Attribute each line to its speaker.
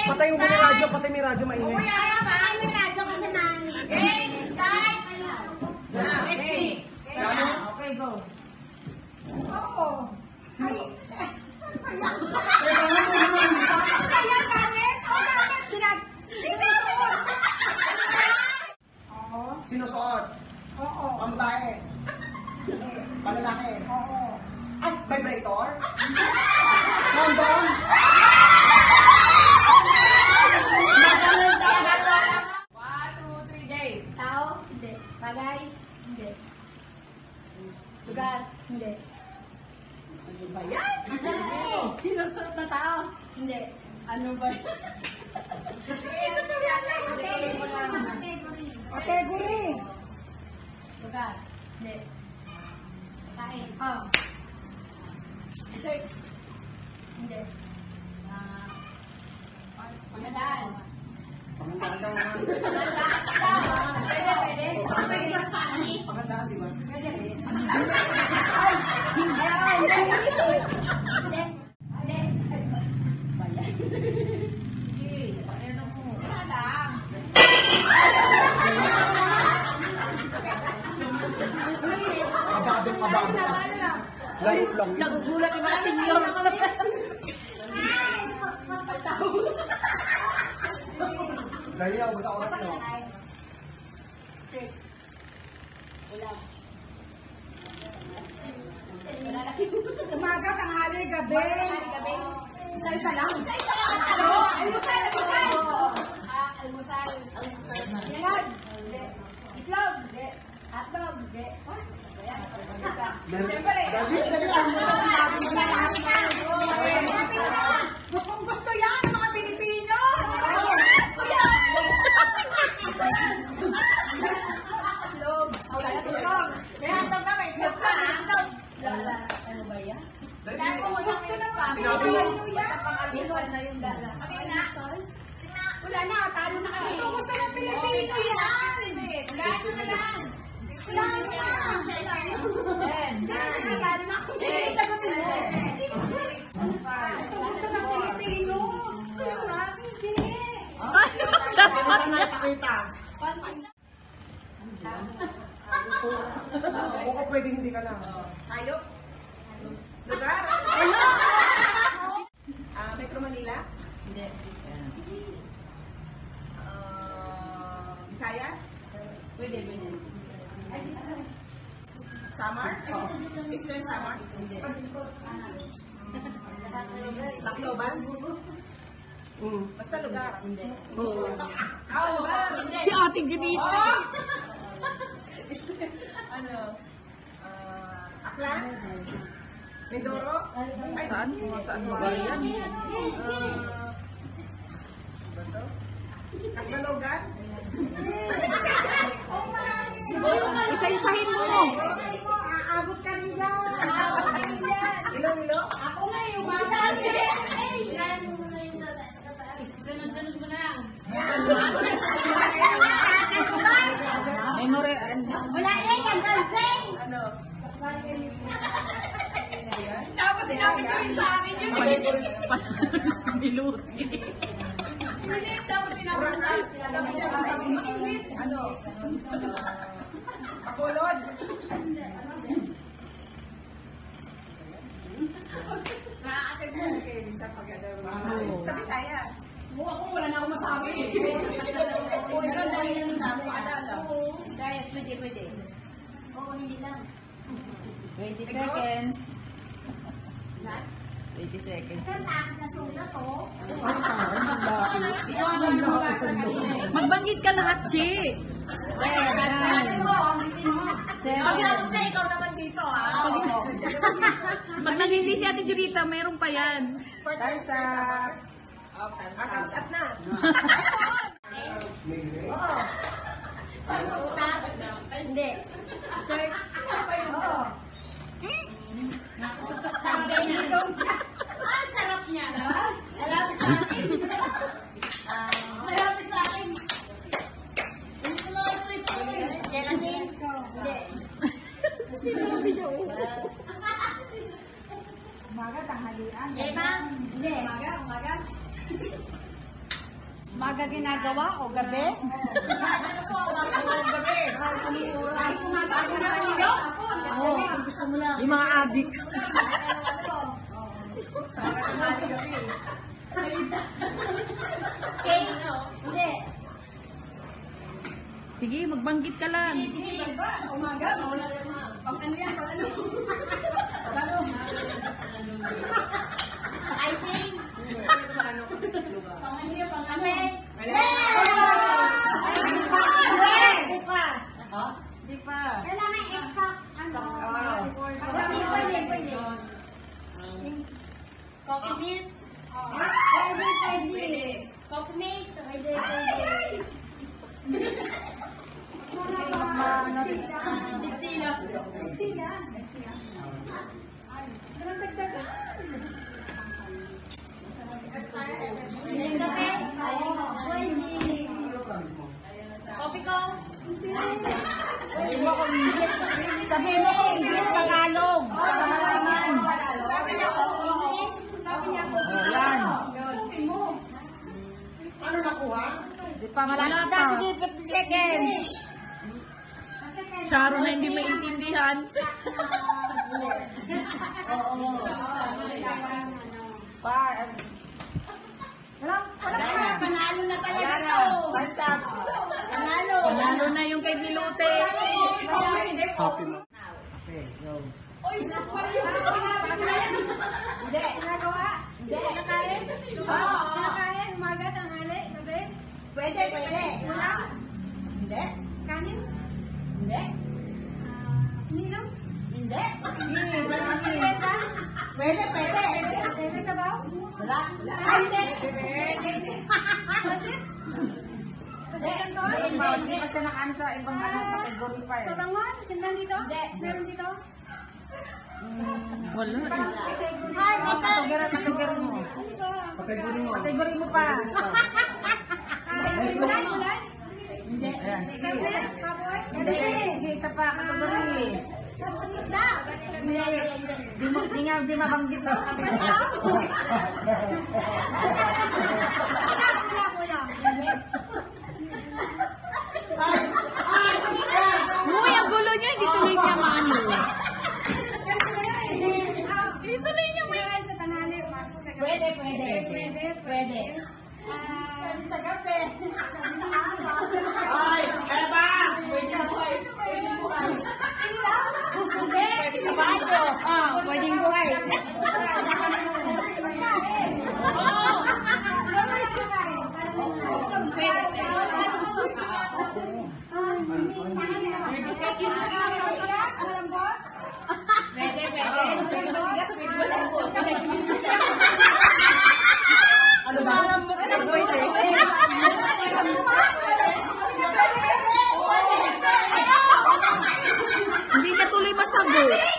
Speaker 1: Patay mo yung radyo, patay mo yung radyo, maingay.
Speaker 2: Kuya, kaya ba? May radyo kasi man. Game, start! Next. Okay, go. Oo. Ay, ano ba yan, gamit? Oo, gamit. Sinusuot. Oo.
Speaker 1: Sinusuot.
Speaker 2: Oo.
Speaker 1: Ang babae. Palalaki.
Speaker 2: Oo.
Speaker 1: Ay, vibrator? Condom?
Speaker 2: One, two, three, Jay. Tao? Hindi. Bagay? Hindi. Lugar? Hindi. Ano ba yan? Sinusuot na tao? Hindi. Ano ba yan? Category. Lugar? Hindi. Kain? Oo. Dessert? Hindi. Pagandaan?
Speaker 1: Pagandaan daw naman.
Speaker 2: Pwede, pwede.
Speaker 1: Pagandaan, di ba?
Speaker 2: Pwede rin. Hindi. Hindi. Bayan. Sige. Ano mo? Wala lang.
Speaker 1: Kabado. Laro lang.
Speaker 2: Nagugulat yung mga senior.
Speaker 1: Dahil ako, basta oras nyo.
Speaker 2: Umaga, tanghali, gabi. Isa-isa lang. Isa-isa lang. Almusal. Almusal. Yangan. Hindi. Itlog. Hindi. Hotdog. Hindi. Siyempre. Gustong gusto yan ng mga Pilipino. Hotdog. Hotdog. May hotdog na, may itlog pa. Ano ba yan? Dahil ko mo lang yung spam. Pinol na yung dala. Wala na, talo na kami. Gusto ko ng Pilipino yan. Gato na yan. Wala na. Hindi, talo na ako. Sagutin mo. Gusto ng Pilipino. Hindi.
Speaker 1: Dapat na ipakita. Oo, pwede hindi ka na.
Speaker 2: Hayop. Lugar? Metro Manila? Hindi. Visayas? Pwede. Samar? Eastern Samar? Hindi. Tacloban? Basta lugar? Hindi. Lugar?
Speaker 3: Si Ate Junita.
Speaker 2: Ano? Aklan? Mindoro?
Speaker 3: Saan? Saan ba yan?
Speaker 2: Bato? Tagbalogan?
Speaker 3: Isa-isahin mo.
Speaker 2: Aabot ka rin dyan. Ilo-ilo? Ako nga yung masabi. Sunod-sunod mo na.
Speaker 3: Memory.
Speaker 2: Wala eh, ang dancing! Ano? Tapos sinabi ko rin sa akin yun.
Speaker 3: Miluti.
Speaker 2: Hindi, dapat sinabi ko sa akin. Mainit. Ano? Pakulod. Nakakatid mo kayo sa pag-adaw. Sa Visayas. Ako wala na akong masabi. Pero dahil lang na ako maalala. Visayas, pwede. Oo, hindi lang.
Speaker 3: 20 seconds.
Speaker 2: Last?
Speaker 3: 20 seconds.
Speaker 2: Saan taas na sulat to?
Speaker 3: Magbanggit ka lahat, Chi.
Speaker 2: Ate mo, pag-tapos na ikaw naman dito, ha?
Speaker 3: Pag nangindi si Ate Junita, mayroon pa yan.
Speaker 2: Time's up. Time's up na. Pasutas? Hindi. Search? Oo. Sabi niya. Ang sarap niya, no? Malapit sa akin. Malapit sa akin. Gelatin? Hindi. Sino ang video? Umaga, tanghalian. Yema? Hindi. Umaga, umaga.
Speaker 3: Maga ginagawa o gabi?
Speaker 2: Ano po, umaga o gabi? Kahit umaga, umaga. Oo, kung gusto mo lang.
Speaker 3: Yung mga adik.
Speaker 2: Okay, no? Hindi.
Speaker 3: Sige, magbanggit ka lang.
Speaker 2: Hindi, basta. Umaga, mawala na yung mga. Pang ano yan, pang ano? Pang I think. Pang ano yan, pang ano?
Speaker 1: Di pa. Ha? Di pa.
Speaker 2: Kailangan exact. Ano? Pwede. Coffee milk? Pwede. Coffee milk? Pwede. Sila. Anong dagdagan? Kape? Coffee ko?
Speaker 3: Sabihin mo kung English, Tagalog. Yan. Yan.
Speaker 1: Ano nakuha?
Speaker 3: Di pa malala pa. 50 seconds. Charo na hindi maintindihan.
Speaker 2: Panalo na talaga to. Panalo.
Speaker 3: Lalo na yung kay Milute.
Speaker 1: Happy na.
Speaker 2: Oy, sus, Mario. Hindi. Ginagawa? Hindi. Kinakain? Oo. Kinakain? Umaga, tanghali, gabi? Pwede. Wala? Hindi. Kanin? Hindi. Nilaw? Hindi. Pwede. Pwede. Pwede sabaw? Wala. Hindi. Pwede. Kasi kanton?
Speaker 3: Hindi kasi nakaan sa ibang category pa eh.
Speaker 2: Sorangon? Tindan dito? Meron dito?
Speaker 3: Wala.
Speaker 2: Ay,
Speaker 3: Kategory mo.
Speaker 1: Kategori mo.
Speaker 3: Kategory mo pa.
Speaker 2: Bulan?
Speaker 3: Hindi. Ayan.
Speaker 2: Gabi? Kapoy?
Speaker 3: Hindi. Sige, isa pa. Kategory.
Speaker 2: Isda?
Speaker 3: Di mabanggit mo.
Speaker 2: Wala.
Speaker 3: Uy, ang gulo niya. Hindi tuloy niya maano. Hindi tuloy niya
Speaker 2: Meron sa tanghali, umaga sa gabi.
Speaker 3: Pwede.
Speaker 2: Sa gabi. Sa araw.
Speaker 1: Ay, Eva!
Speaker 2: Pwede buhay.
Speaker 3: Sa bago. Pwedeng buhay.
Speaker 1: Ano ba?
Speaker 3: Hindi ka tuloy masagot.